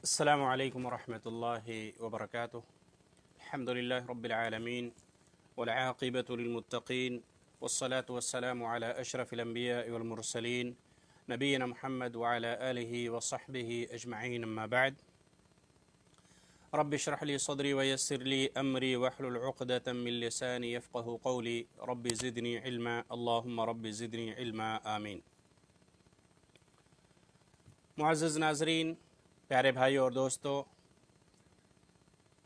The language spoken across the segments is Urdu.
السلام عليكم ورحمة الله وبركاته. الحمد لله رب العالمين والعاقبة للمتقين والصلاة والسلام على أشرف الأنبياء والمرسلين نبينا محمد وعلى آله وصحبه أجمعين. أما بعد، رب اشرح لي صدري ويسر لي أمري واحلل عقدة من لساني يفقه قولي. رب زدني علما، اللهم رب زدني علما، آمین. معزز ناظرین، پیارے بھائی اور دوستو،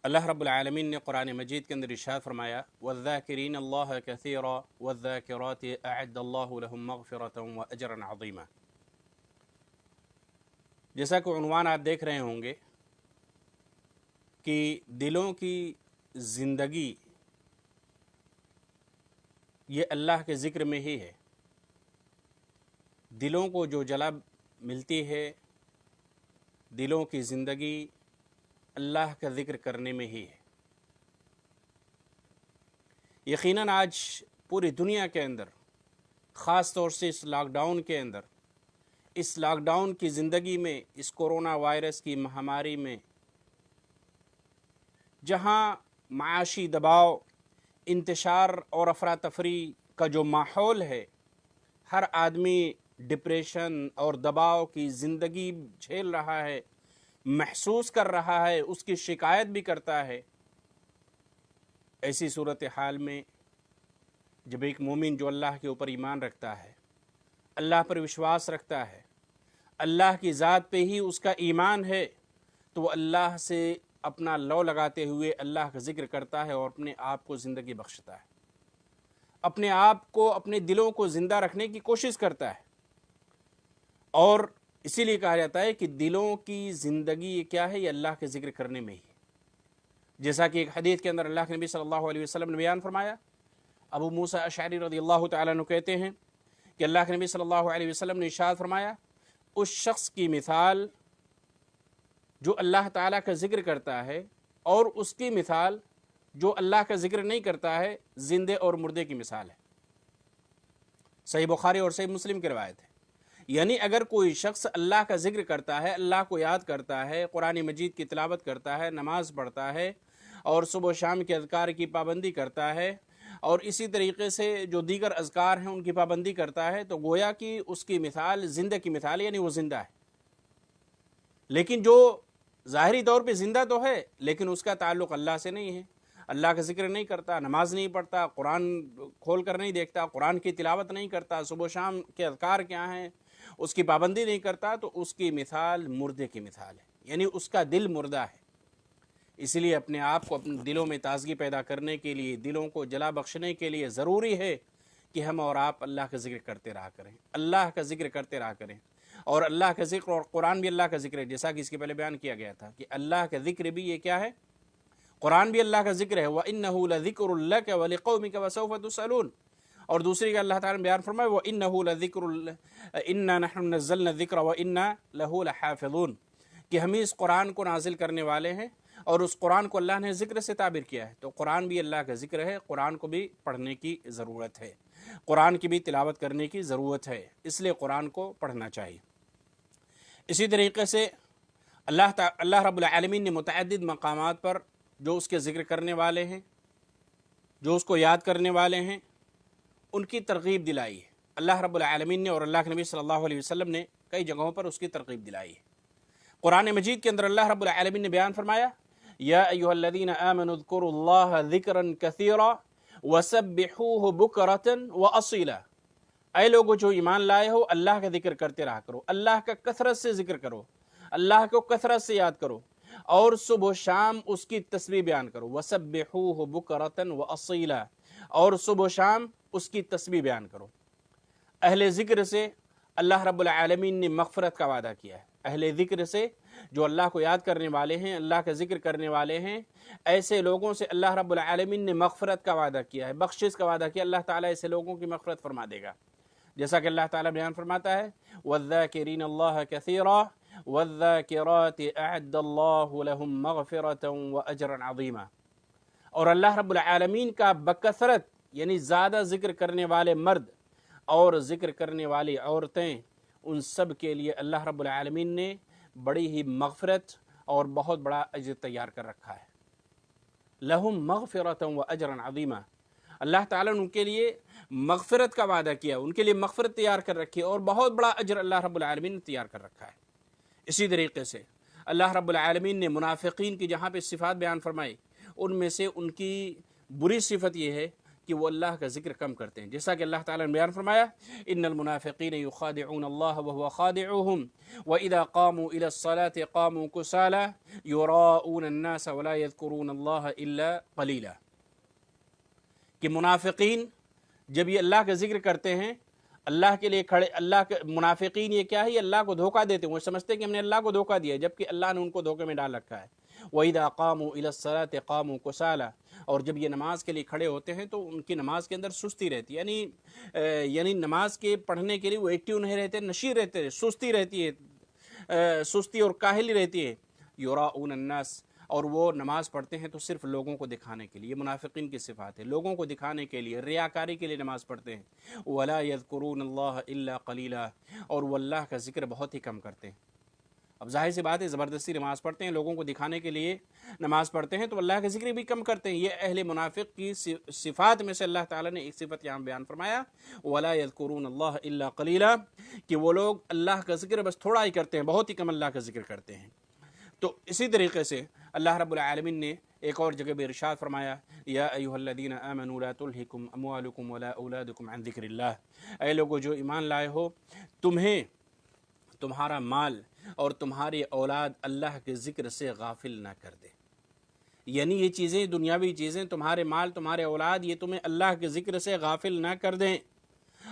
اللہ رب العالمین نے قرآن مجید کے اندر ارشاد فرمایا وَالذَّاكِرِينَ اللَّهَ كَثِيرًا وَالذَّاكِرَاتِ أَعَدَّ اللَّهُ لَهُم مَغْفِرَةً وَأَجْرًا عَظِيمًا. جیسا کہ عنوان آپ دیکھ رہے ہوں گے کہ دلوں کی زندگی یہ اللہ کے ذکر میں ہی ہے. دلوں کو جو جلا ملتی ہے، دلوں کی زندگی اللہ کا ذکر کرنے میں ہی ہے. یقیناً آج پوری دنیا کے اندر، خاص طور سے اس لاک ڈاؤن کے اندر، اس لاک ڈاؤن کی زندگی میں، اس کورونا وائرس کی مہاماری میں، جہاں معاشی دباؤ، انتشار اور افراتفری کا جو ماحول ہے، ہر آدمی ڈپریشن اور دباؤ کی زندگی جھیل رہا ہے، محسوس کر رہا ہے، اس کی شکایت بھی کرتا ہے. ایسی صورتحال میں جب ایک مومن جو اللہ کے اوپر ایمان رکھتا ہے، اللہ پر وشواس رکھتا ہے، اللہ کی ذات پہ ہی اس کا ایمان ہے، تو وہ اللہ سے اپنا لو لگاتے ہوئے اللہ کا ذکر کرتا ہے اور اپنے آپ کو زندگی بخشتا ہے، اپنے آپ کو، اپنے دلوں کو زندہ رکھنے کی کوشش کرتا ہے. اور اسی لیے کہا جاتا ہے کہ دلوں کی زندگی یہ کیا ہے؟ یہ اللہ کے ذکر کرنے میں ہی. جیسا کہ ایک حدیث کے اندر اللہ کے نبی صلی اللہ علیہ وسلم نے بیان فرمایا، ابو موسیٰ اشعری رضی اللہ تعالیٰ عنہ کہتے ہیں کہ اللہ کے نبی صلی اللہ علیہ وسلم نے ارشاد فرمایا، اس شخص کی مثال جو اللہ تعالیٰ کا ذکر کرتا ہے اور اس کی مثال جو اللہ کا ذکر نہیں کرتا ہے، زندے اور مردے کی مثال ہے. صحیح بخاری اور صحیح مسلم کی روایت ہے. یعنی اگر کوئی شخص اللہ کا ذکر کرتا ہے، اللہ کو یاد کرتا ہے، قرآن مجید کی تلاوت کرتا ہے، نماز پڑھتا ہے اور صبح و شام کے اذکار کی پابندی کرتا ہے، اور اسی طریقے سے جو دیگر اذکار ہیں ان کی پابندی کرتا ہے، تو گویا کہ اس کی مثال زندہ کی مثال، یعنی وہ زندہ ہے. لیکن جو ظاہری طور پہ زندہ تو ہے لیکن اس کا تعلق اللہ سے نہیں ہے، اللہ کا ذکر نہیں کرتا، نماز نہیں پڑھتا، قرآن کھول کر نہیں دیکھتا، قرآن کی تلاوت نہیں کرتا، صبح و شام کے اذکار کیا ہیں اس کی پابندی نہیں کرتا، تو اس کی مثال مردے کی مثال ہے، یعنی اس کا دل مردہ ہے. اس لیے اپنے آپ کو اپنے دلوں میں تازگی پیدا کرنے کے لیے، دلوں کو جلا بخشنے کے لیے ضروری ہے کہ ہم اور آپ اللہ کا ذکر کرتے رہا کریں، اللہ کا ذکر کرتے رہا کریں. اور اللہ کا ذکر اور قرآن بھی اللہ کا ذکر ہے، جیسا کہ اس کے پہلے بیان کیا گیا تھا کہ اللہ کا ذکر بھی یہ کیا ہے؟ قرآن بھی اللہ کا ذکر ہے. وَإِنَّهُ لَذِكْرٌ لَكَ وَلِقَوْمِكَ وَسَوْفَ تُسْأَلُونَ. اور دوسری کا اللہ تعالیٰ نے بیان فرمایا وَإِنَّهُ لَذِكْرٌ إِنَّا نَحْنُ نَزَّلْنَا الذِّكْرَ وَإِنَّا لَهُ لَحَافِظُونَ، کہ ہم اس قرآن کو نازل کرنے والے ہیں اور اس قرآن کو اللہ نے ذکر سے تعبیر کیا ہے. تو قرآن بھی اللہ کا ذکر ہے، قرآن کو بھی پڑھنے کی ضرورت ہے، قرآن کی بھی تلاوت کرنے کی ضرورت ہے، اس لیے قرآن کو پڑھنا چاہیے. اسی طریقے سے اللہ رب العالمین نے متعدد مقامات پر جو اس کے ذکر کرنے والے ہیں، جو اس کو یاد کرنے والے ہیں، ان کی ترغیب دلائی ہے. اللہ رب العالمین نے اور اللہ کے نبی صلی اللہ علیہ وسلم نے کئی جگہوں پر اس کی ترغیب دلائی ہے. قرآن مجید کے اندر اللہ رب العالمین نے بیان فرمایا یا ایھا الذین آمنوا اذکروا اللہ ذکرا کثیرا وسبحوہ بکرۃ واصیلا. اے لوگو جو ایمان لائے ہو، اللہ کا ذکر کرتے رہا کرو، اللہ کا کثرت سے ذکر کرو، اللہ کو کثرت سے یاد کرو، اور صبح و شام اس کی تسبیح بیان کرو. وَسَبِّحُوهُ بُكْرَةً وَأَصِيلًا، اور صبح و شام اس کی تسبیح بیان کرو. اہل ذکر سے اللہ رب العالمین نے مغفرت کا وعدہ کیا ہے. اہل ذکر سے جو اللہ کو یاد کرنے والے ہیں، اللہ کا ذکر کرنے والے ہیں، ایسے لوگوں سے اللہ رب العالمین نے مغفرت کا وعدہ کیا ہے، بخشش کا وعدہ کیا. اللہ تعالیٰ ایسے لوگوں کی مغفرت فرما دے گا، جیسا کہ اللہ تعالیٰ بیان فرماتا ہے وَالذَّاكِرِينَ اللَّهَ كَثِيرًا وَالذَّاكِرَاتِ أَعَدَّ اللَّهُ لَهُم مَغْفِرَةً وَأَجْرًا عَظِيمًا. اور اللہ رب العالمین کا بکثرت یعنی زیادہ ذکر کرنے والے مرد اور ذکر کرنے والی عورتیں، ان سب کے لیے اللہ رب العالمین نے بڑی ہی مغفرت اور بہت بڑا اجر تیار کر رکھا ہے۔ لہم مغفرۃ و اجرا عظیما، اللہ تعالیٰ نے ان کے لیے مغفرت کا وعدہ کیا، ان کے لیے مغفرت تیار کر رکھی ہے اور بہت بڑا اجر اللہ رب العالمین نے تیار کر رکھا ہے۔ اسی طریقے سے اللہ رب العالمین نے منافقین کی جہاں پہ صفات بیان فرمائی، ان میں سے ان کی بری صفت یہ ہے کہ وہ اللہ کا ذکر کم کرتے ہیں، جیسا کہ اللہ تعالیٰ نے بیان فرمایا ان المنافقین یخادعون اللہ وهو خادعهم واذا قاموا الى الصلاة قاموا كسالى يراؤون الناس ولا يذكرون اللہ الا قلیلا، کہ منافقین جب یہ اللہ کا ذکر کرتے ہیں، اللہ کے لیے کھڑے، اللہ کے منافقین یہ کیا ہے، یہ اللہ کو دھوکہ دیتے ہیں، وہ سمجھتے ہیں کہ ہم نے اللہ کو دھوکہ دیا ہے، جبکہ اللہ نے ان کو دھوکے میں ڈال رکھا ہے۔ وَإِذَا قَامُوا إِلَى الصَّلَاةِ قَامُوا كُسَالَى، اور جب یہ نماز کے لیے کھڑے ہوتے ہیں تو ان کی نماز کے اندر سستی رہتی ہے، یعنی نماز کے پڑھنے کے لیے وہ ایکٹیو نہیں رہتے، نشیر رہتے ہیں، سستی رہتی ہے، سستی اور کاہلی رہتی ہے۔ یراؤون الناس، اور وہ نماز پڑھتے ہیں تو صرف لوگوں کو دکھانے کے لیے، یہ منافقین کی صفات ہے، لوگوں کو دکھانے کے لیے، ریاکاری کے لیے نماز پڑھتے ہیں۔ وَلَا يَذْكُرُونَ اللَّهَ إِلَّا قَلِيلًا، اور وہ اللہ کا ذکر بہت ہی کم کرتے ہیں۔ اب ظاہر سی بات ہے، زبردستی نماز پڑھتے ہیں، لوگوں کو دکھانے کے لیے نماز پڑھتے ہیں تو اللہ کا ذکر بھی کم کرتے ہیں۔ یہ اہل منافق کی صفات میں سے اللہ تعالیٰ نے ایک صفت یہاں بیان فرمایا، وَلَا يَذْكُرُونَ اللَّهَ إِلَّا قَلِيلًا، کہ وہ لوگ اللہ کا ذکر بس تھوڑا ہی کرتے ہیں، بہت ہی کم اللہ کا ذکر کرتے ہیں۔ تو اسی طریقے سے اللہ رب العالمین نے ایک اور جگہ بھی ارشاد فرمایا، یا ایھا الذین آمنوا لا تلہکم اموالکم ولا اولادکم عن ذکر اللہ، اے لوگو جو ایمان لائے ہو، تمہیں تمہارا مال اور تمہاری اولاد اللہ کے ذکر سے غافل نہ کر دے، یعنی یہ چیزیں، دنیاوی چیزیں، تمہارے مال، تمہارے اولاد، یہ تمہیں اللہ کے ذکر سے غافل نہ کر دیں۔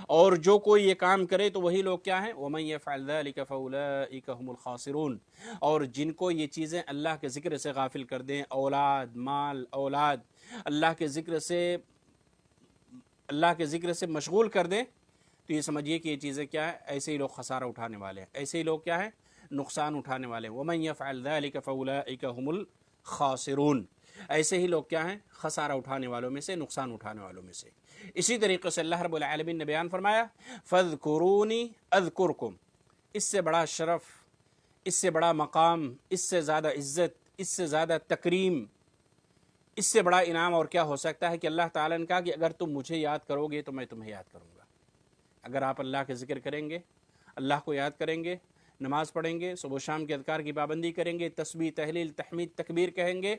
اور جو کوئی یہ کام کرے تو وہی لوگ کیا ہیں، وَمَن يَفْعَلْ ذَلِكَ فَأُولَٰئِكَ هُمُ الْخَاسِرُونَ، اور جن کو یہ چیزیں اللہ کے ذکر سے غافل کر دیں، اولاد، مال، اولاد اللہ کے ذکر سے مشغول کر دیں، تو یہ سمجھیے کہ یہ چیزیں کیا ہے، ایسے ہی لوگ خسارہ اٹھانے والے ہیں، ایسے ہی لوگ کیا ہیں، نقصان اٹھانے والے ہیں۔ وَمَن يَفْعَلْ ذَلِكَ فَأُولَٰئِكَ هُمُ الْخَاسِرُونَ، ایسے ہی لوگ کیا ہیں، خسارہ اٹھانے والوں میں سے، نقصان اٹھانے والوں میں سے۔ اسی طریقے سے اللہ رب العالمین نے بیان فرمایا، فَاذْكُرُونِي أَذْكُرْكُمْ، اس سے بڑا شرف، اس سے بڑا مقام، اس سے زیادہ عزت، اس سے زیادہ تکریم، اس سے بڑا انعام اور کیا ہو سکتا ہے کہ اللہ تعالیٰ نے کہا کہ اگر تم مجھے یاد کرو گے تو میں تمہیں یاد کروں گا۔ اگر آپ اللہ کے ذکر کریں گے، اللہ کو یاد کریں گے، نماز پڑھیں گے، صبح و شام کے اذکار کی پابندی کریں گے، تسبیح، تحلیل، تحمید، تکبیر کہیں گے،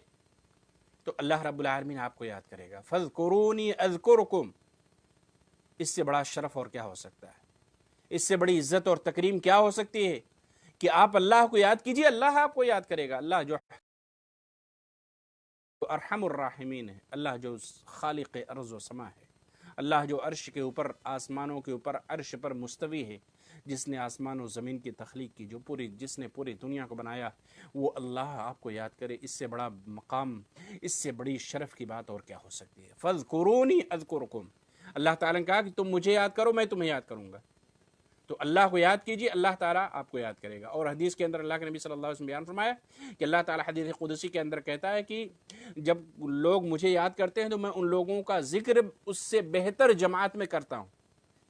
تو اللہ رب العالمین آپ کو یاد کرے گا۔ فَاذْكُرُونِي أَذْكُرْكُمْ، اس سے بڑا شرف اور کیا ہو سکتا ہے، اس سے بڑی عزت اور تکریم کیا ہو سکتی ہے کہ آپ اللہ کو یاد کیجئے، اللہ آپ کو یاد کرے گا۔ اللہ جو ارحم الراحمین ہے، اللہ جو خالق ارض و سما ہے، اللہ جو عرش کے اوپر، آسمانوں کے اوپر عرش پر مستوی ہے، جس نے آسمان و زمین کی تخلیق کی، جس نے پوری دنیا کو بنایا، وہ اللہ آپ کو یاد کرے، اس سے بڑا مقام، اس سے بڑی شرف کی بات اور کیا ہو سکتی ہے۔ فَاذْكُرُونِي أَذْكُرْكُمْ، اللہ تعالیٰ نے کہا کہ تم مجھے یاد کرو، میں تمہیں یاد کروں گا۔ تو اللہ کو یاد کیجیے، اللہ تعالیٰ آپ کو یاد کرے گا۔ اور حدیث کے اندر اللہ کے نبی صلی اللہ علیہ وسلم بیان فرمایا کہ اللہ تعالیٰ حدیث قدسی کے اندر کہتا ہے کہ جب لوگ مجھے یاد کرتے ہیں تو میں ان لوگوں کا ذکر اس سے بہتر جماعت میں کرتا ہوں،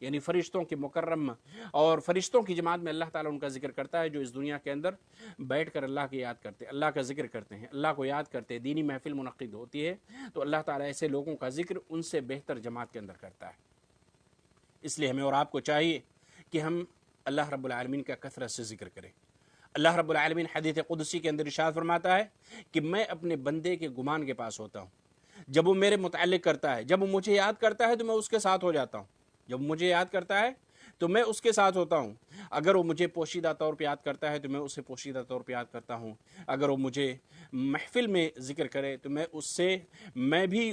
یعنی فرشتوں کی مکرم اور فرشتوں کی جماعت میں اللہ تعالیٰ ان کا ذکر کرتا ہے جو اس دنیا کے اندر بیٹھ کر اللہ کی یاد کرتے ہیں، اللہ کا ذکر کرتے ہیں، اللہ کو یاد کرتے ہیں، دینی محفل منعقد ہوتی ہے تو اللہ تعالیٰ ایسے لوگوں کا ذکر ان سے بہتر جماعت کے اندر کرتا ہے۔ اس لیے ہمیں اور آپ کو چاہیے کہ ہم اللہ رب العالمین کا کثرت سے ذکر کریں۔ اللہ رب العالمین حدیث قدسی کے اندر ارشاد فرماتا ہے کہ میں اپنے بندے کے گمان کے پاس ہوتا ہوں، جب وہ میرے متعلق کرتا ہے، جب وہ مجھے یاد کرتا ہے تو میں اس کے ساتھ ہو جاتا ہوں، جب مجھے یاد کرتا ہے تو میں اس کے ساتھ ہوتا ہوں، اگر وہ مجھے پوشیدہ طور پہ یاد کرتا ہے تو میں اسے پوشیدہ طور پہ یاد کرتا ہوں، اگر وہ مجھے محفل میں ذکر کرے تو میں بھی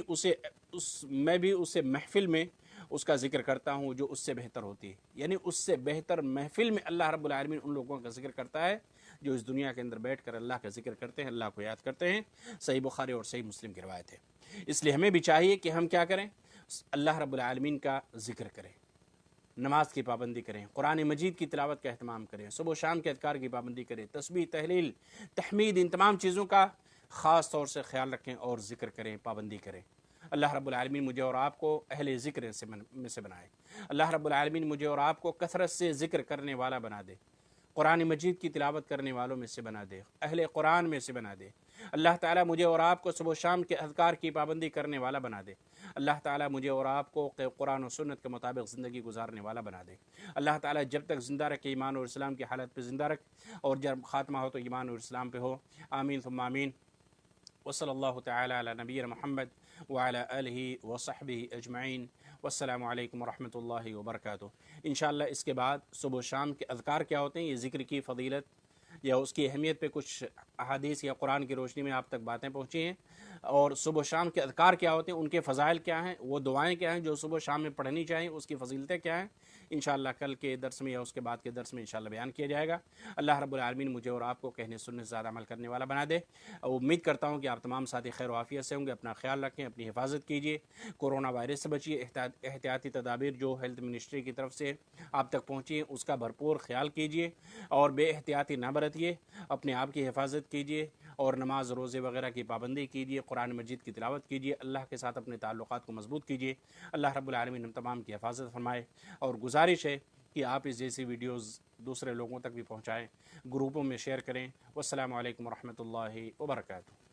اسے محفل میں اس کا ذکر کرتا ہوں جو اس سے بہتر ہوتی ہے، یعنی اس سے بہتر محفل میں اللہ رب العالمین ان لوگوں کا ذکر کرتا ہے جو اس دنیا کے اندر بیٹھ کر اللہ کا ذکر کرتے ہیں، اللہ کو یاد کرتے ہیں۔ صحیح بخاری اور صحیح مسلم کی روایت ہے۔ اس لیے ہمیں بھی چاہیے کہ ہم کیا کریں، اللہ رب العالمین کا ذکر کریں، نماز کی پابندی کریں، قرآن مجید کی تلاوت کا اہتمام کریں، صبح و شام کے اذکار کی پابندی کریں، تسبیح، تحلیل، تحمید، ان تمام چیزوں کا خاص طور سے خیال رکھیں اور ذکر کریں، پابندی کریں۔ اللہ رب العالمین مجھے اور آپ کو اہل ذکر میں سے بنائے، اللہ رب العالمین مجھے اور آپ کو کثرت سے ذکر کرنے والا بنا دے۔ قرآن مجید کی تلاوت کرنے والوں میں سے بنا دے، اہل قرآن میں سے بنا دے۔ اللہ تعالیٰ مجھے اور آپ کو صبح و شام کے اذکار کی پابندی کرنے والا بنا دے۔ اللہ تعالیٰ مجھے اور آپ کو قرآن و سنت کے مطابق زندگی گزارنے والا بنا دے۔ اللہ تعالیٰ جب تک زندہ رکھے ایمان اور اسلام کی حالت پہ زندہ رکھ، اور جب خاتمہ ہو تو ایمان اور اسلام پہ ہو۔ آمین ثم آمین۔ وصلی اللہ تعالی علی نبینا محمد وعلی آلہ وصحبہ اجمعین۔ والسلام علیکم ورحمۃ اللہ وبرکاتہ۔ انشاءاللہ اس کے بعد صبح و شام کے اذکار کیا ہوتے ہیں، یہ ذکر کی فضیلت یا اس کی اہمیت پہ کچھ احادیث یا قرآن کی روشنی میں آپ تک باتیں پہنچی ہیں، اور صبح و شام کے اذکار کیا ہوتے ہیں، ان کے فضائل کیا ہیں، وہ دعائیں کیا ہیں جو صبح و شام میں پڑھنی چاہیے، اس کی فضیلتیں کیا ہیں، انشاءاللہ کل کے درس میں یا اس کے بعد کے درس میں انشاءاللہ بیان کیا جائے گا۔ اللہ رب العالمین مجھے اور آپ کو کہنے سننے سے زیادہ عمل کرنے والا بنا دے۔ امید کرتا ہوں کہ آپ تمام ساتھی خیر و عافیت سے ہوں گے۔ اپنا خیال رکھیں، اپنی حفاظت کیجیے، کورونا وائرس سے بچیے۔ احتیاطی تدابیر جو ہیلتھ منسٹری کی طرف سے آپ تک پہنچی ہیں اس کا بھرپور خیال کیجیے، اور بے احتیاطی نہ برتیے، اپنے آپ کی حفاظت کیجیے، اور نماز روزے وغیرہ کی پابندی کیجیے، قرآن مجید کی تلاوت کیجیے، اللہ کے ساتھ اپنے تعلقات کو مضبوط کیجیے۔ اللہ رب العالمین ہم تمام کی حفاظت فرمائے، اور گزارش ہے کہ آپ اس جیسی ویڈیوز دوسرے لوگوں تک بھی پہنچائیں، گروپوں میں شیئر کریں۔ والسلام علیکم ورحمۃ اللہ وبرکاتہ۔